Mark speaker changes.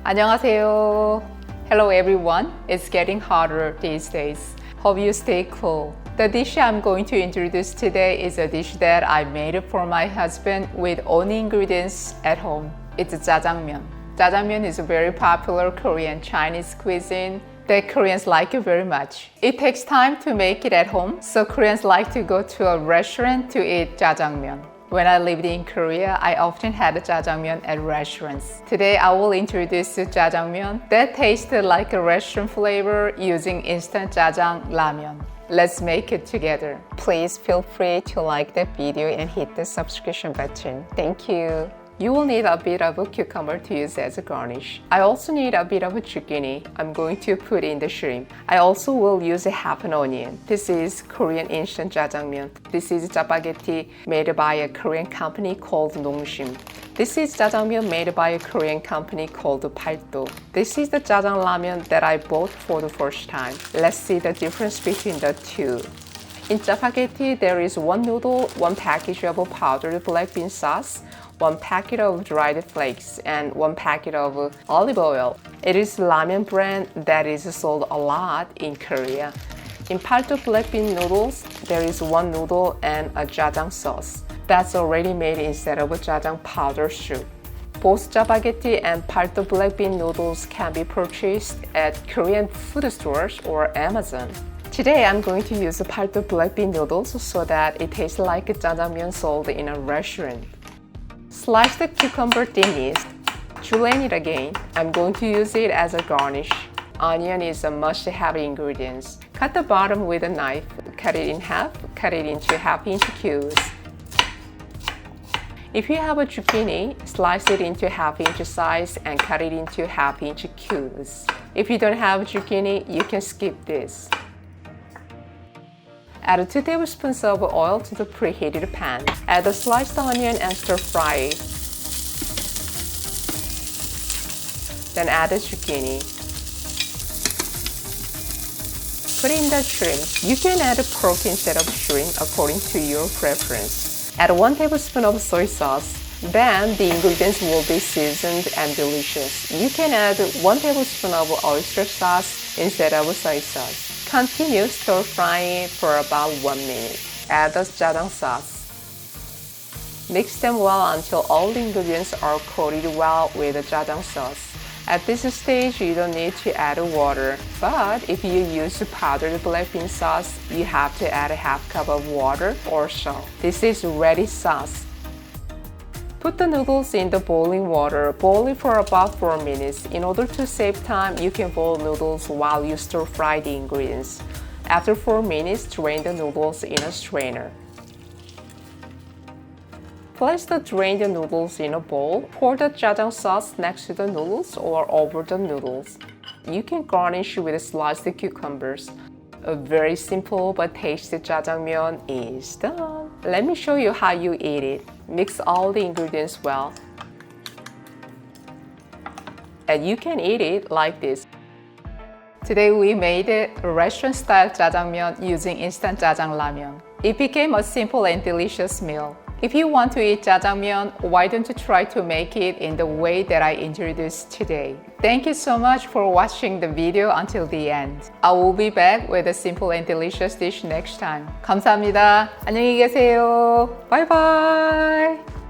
Speaker 1: 안녕하세요. Hello everyone. It's getting hotter these days. Hope you stay cool. The dish I'm going to introduce today is a dish that I made for my husband with only ingredients at home. It's jjajangmyeon. Jjajangmyeon is a very popular Korean Chinese cuisine that Koreans like it very much. It takes time to make it at home, so Koreans like to go to a restaurant to eat jjajangmyeon. When I lived in Korea, I often had jjajangmyeon at restaurants. Today, I will introduce jjajangmyeon that tasted like a restaurant flavor using instant jjajang ramyeon. Let's make it together. Please feel free to like the video and hit the subscription button. Thank you. You will need a bit of a cucumber to use as a garnish. I also need a bit of a zucchini. I'm going to put in the shrimp. I also will use a half an onion. This is Korean instant jjajangmyeon. This is spaghetti made by a Korean company called Nongshim. This is jjajangmyeon made by a Korean company called Paldo. This is the jjajang ramyeon that I bought for the first time. Let's see the difference between the two. In spaghetti, there is one noodle, one package of powdered black bean sauce, one packet of dried flakes, and one packet of olive oil. It is ramen brand that is sold a lot in Korea. In Paldo black bean noodles, there is one noodle and a jjajang sauce that's already made instead of a jjajang powder soup. Both spaghetti and Paldo black bean noodles can be purchased at Korean food stores or Amazon. Today, I'm going to use the Paldo black bean noodles so that it tastes like a jjajangmyeon sold in a restaurant. Slice the cucumber thinly. Julienne it again. I'm going to use it as a garnish. Onion is a must-have ingredient. Cut the bottom with a knife. Cut it in half. Cut it into half-inch cubes. If you have a zucchini, slice it into half-inch size and cut it into half-inch cubes. If you don't have zucchini, you can skip this. Add 2 tablespoons of oil to the preheated pan. Add the sliced onion and stir fry it. Then add the zucchini. Put in the shrimp. You can add pork instead of shrimp according to your preference. Add 1 tablespoon of soy sauce. Then the ingredients will be seasoned and delicious. You can add 1 tablespoon of oyster sauce instead of soy sauce. Continue stir frying for about 1 minute. Add the jjajang sauce. Mix them well until all the ingredients are coated well with the jjajang sauce. At this stage, you don't need to add water, but if you use powdered black bean sauce, you have to add a half cup of water or so. This is ready sauce. Put the noodles in the boiling water. Boil it for about 4 minutes. In order to save time, you can boil noodles while you stir fry the ingredients. After 4 minutes, drain the noodles in a strainer. Place the drained noodles in a bowl. Pour the jjajang sauce next to the noodles or over the noodles. You can garnish with sliced cucumbers. A very simple but tasty jjajangmyeon is done. Let me show you how you eat it. Mix all the ingredients well. And you can eat it like this. Today we made a restaurant-style jjajangmyeon using instant jjajang ramyeon. It became a simple and delicious meal. If you want to eat jjajangmyeon, why don't you try to make it in the way that I introduced today? Thank you so much for watching the video until the end. I will be back with a simple and delicious dish next time. 감사합니다. 안녕히 계세요. Bye bye.